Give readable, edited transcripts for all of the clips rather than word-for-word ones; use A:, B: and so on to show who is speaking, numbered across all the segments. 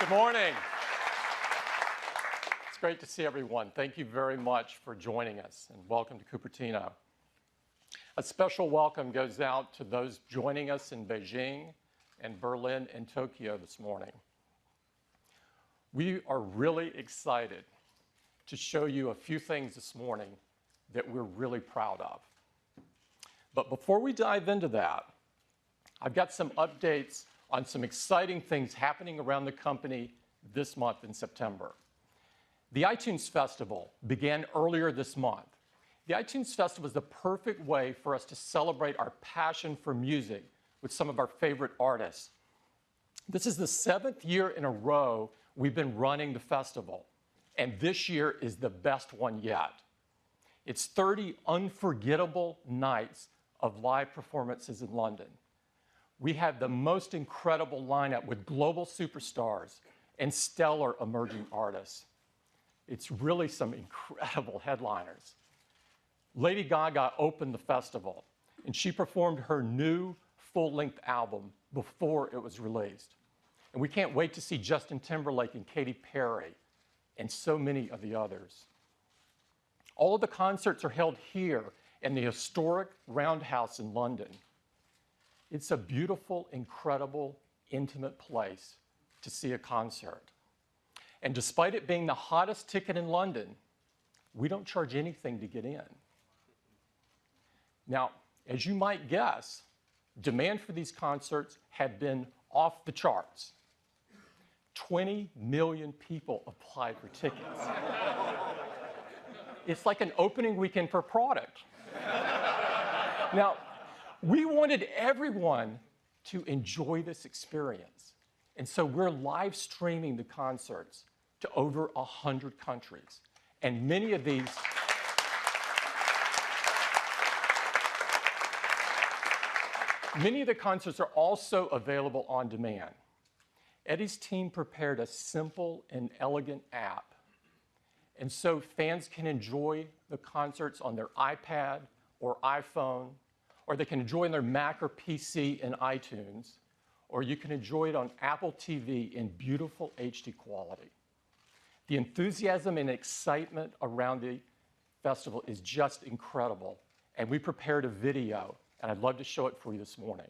A: Good morning. It's great to see everyone. Thank you very much for joining us, and welcome to Cupertino. A special welcome goes out to those joining us in Beijing and Berlin and Tokyo this morning. We are really excited to show you a few things this morning that we're really proud of. But before we dive into that, I've got some updates on some exciting things happening around the company this month in September. The iTunes Festival began earlier this month. The iTunes Festival is the perfect way for us to celebrate our passion for music with some of our favorite artists. This is the 7th year in a row we've been running the festival, and this year is the best one yet. It's 30 unforgettable nights of live performances in London. We have the most incredible lineup with global superstars and stellar emerging artists. It's really some incredible headliners. Lady Gaga opened the festival, and she performed her new full-length album before it was released. And we can't wait to see Justin Timberlake and Katy Perry and so many of the others. All of the concerts are held here in the historic Roundhouse in London. It's a beautiful, incredible, intimate place to see a concert. And despite it being the hottest ticket in London, we don't charge anything to get in. Now, as you might guess, demand for these concerts have been off the charts. 20 million people applied for tickets. It's like an opening weekend for product. Now, we wanted everyone to enjoy this experience. And so we're live streaming the concerts to over 100 countries. And many of the concerts are also available on demand. Eddie's team prepared a simple and elegant app. And so fans can enjoy the concerts on their iPad or iPhone, or they can enjoy it on their Mac or PC in iTunes, or you can enjoy it on Apple TV in beautiful HD quality. The enthusiasm and excitement around the festival is just incredible, and we prepared a video, and I'd love to show it for you this morning.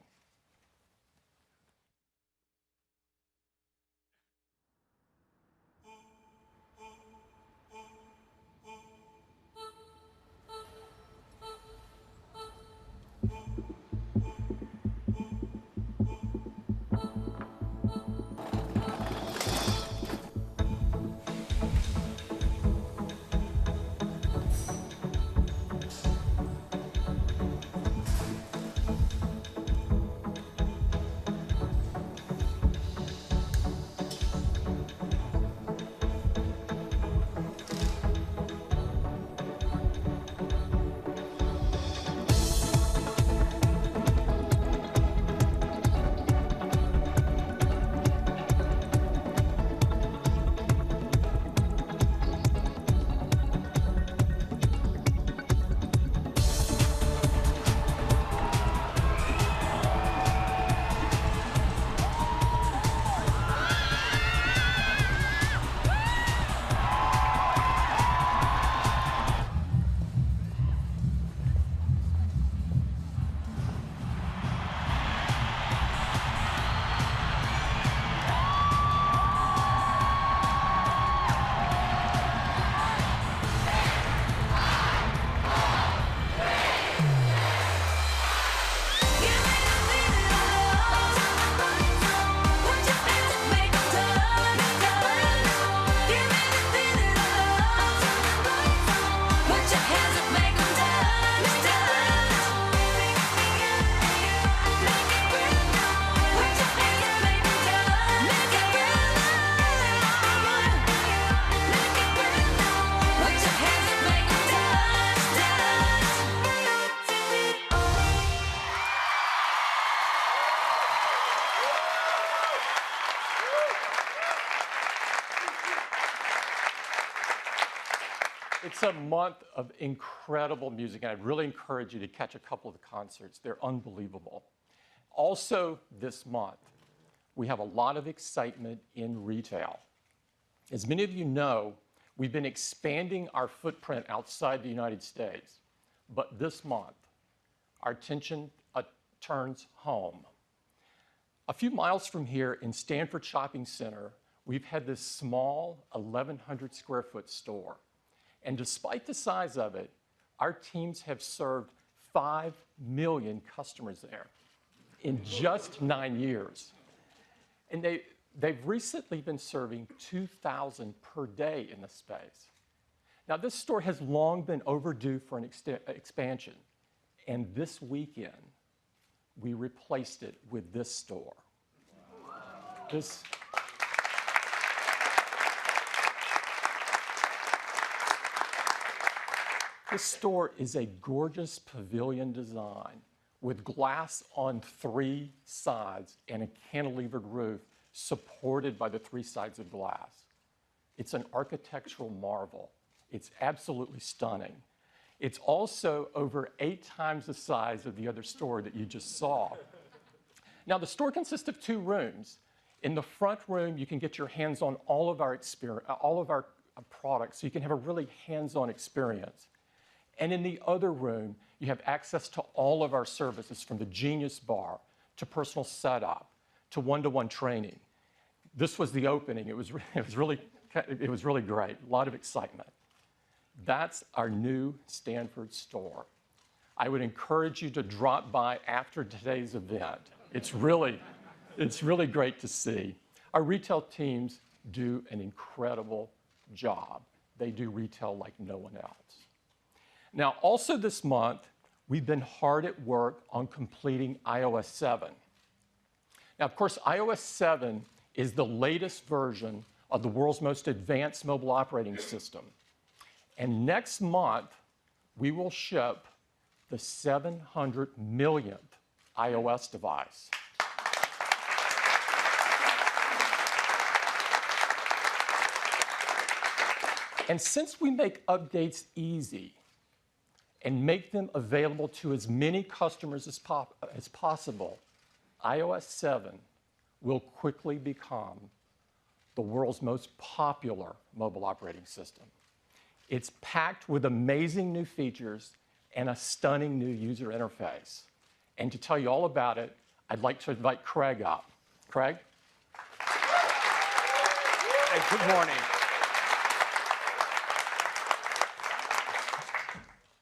A: It's a month of incredible music, and I'd really encourage you to catch a couple of the concerts. They're unbelievable. Also this month, we have a lot of excitement in retail. As many of you know, we've been expanding our footprint outside the United States, but this month, our attention turns home. A few miles from here in Stanford Shopping Center, we've had this small 1,100 square foot store. And despite the size of it, our teams have served 5 million customers there in just 9 years. And they've recently been serving 2,000 per day in the space. Now, this store has long been overdue for an expansion. And this weekend, we replaced it with this store. This store is a gorgeous pavilion design with glass on 3 sides and a cantilevered roof supported by the 3 sides of glass. It's an architectural marvel. It's absolutely stunning. It's also over 8 times the size of the other store that you just saw. Now, the store consists of 2 rooms. In the front room, you can get your hands on all of our products, so you can have a really hands-on experience. And in the other room, you have access to all of our services, from the Genius Bar to personal setup to one-to-one training. This was the opening. It was really great. A lot of excitement. That's our new Stanford store. I would encourage you to drop by after today's event. It's really great to see. Our retail teams do an incredible job. They do retail like no one else. Now, also this month, we've been hard at work on completing iOS 7. Now, of course, iOS 7 is the latest version of the world's most advanced mobile operating system. And next month, we will ship the 700 millionth iOS device. And since we make updates easy and make them available to as many customers as possible, iOS 7 will quickly become the world's most popular mobile operating system. It's packed with amazing new features and a stunning new user interface. And to tell you all about it, I'd like to invite Craig up. Craig?
B: Hey, good morning.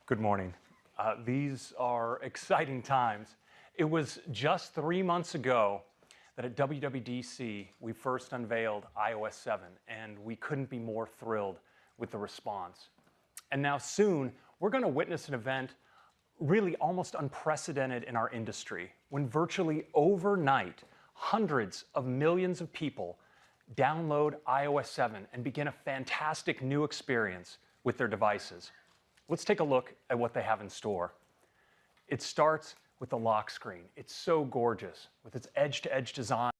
B: Good morning. These are exciting times. It was just 3 months ago that at WWDC, we first unveiled iOS 7, and we couldn't be more thrilled with the response. And now soon, we're going to witness an event really almost unprecedented in our industry, when virtually overnight, hundreds of millions of people download iOS 7 and begin a fantastic new experience with their devices. Let's take a look at what they have in store. It starts with the lock screen. It's so gorgeous with its edge-to-edge design.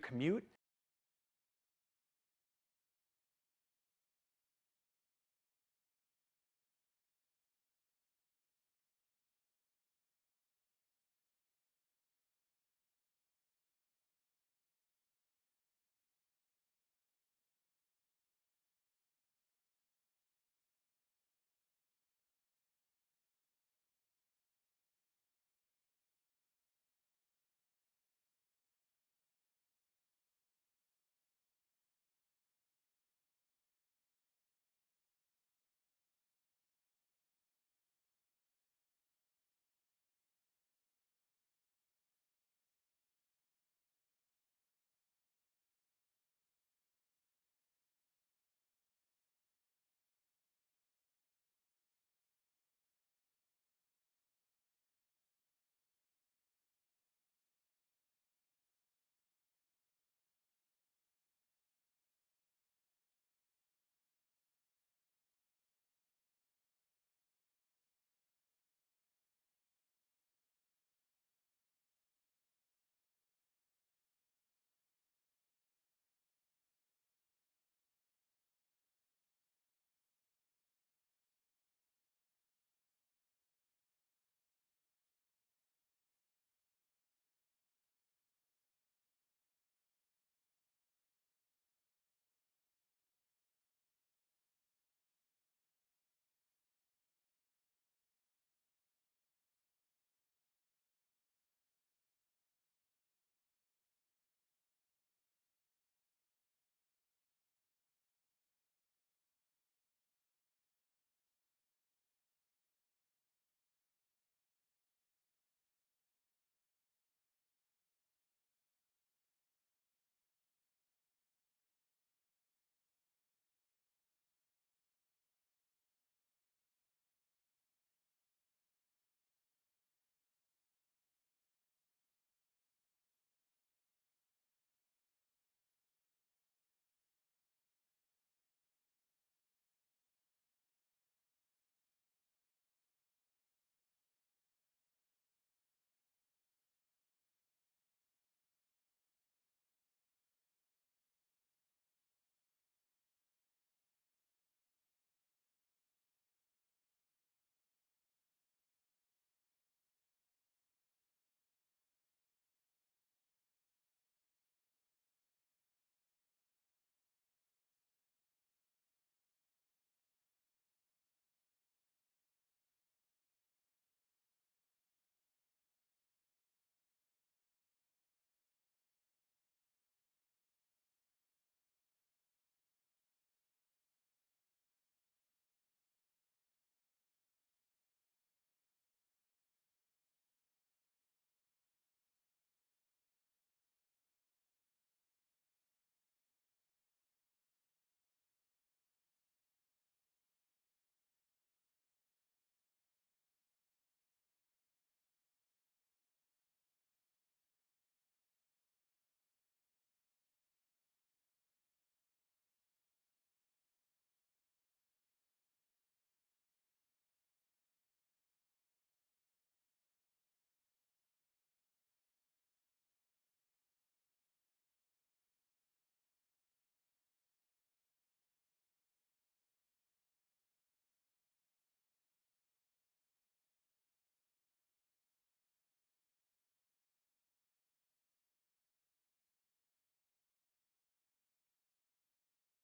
B: commute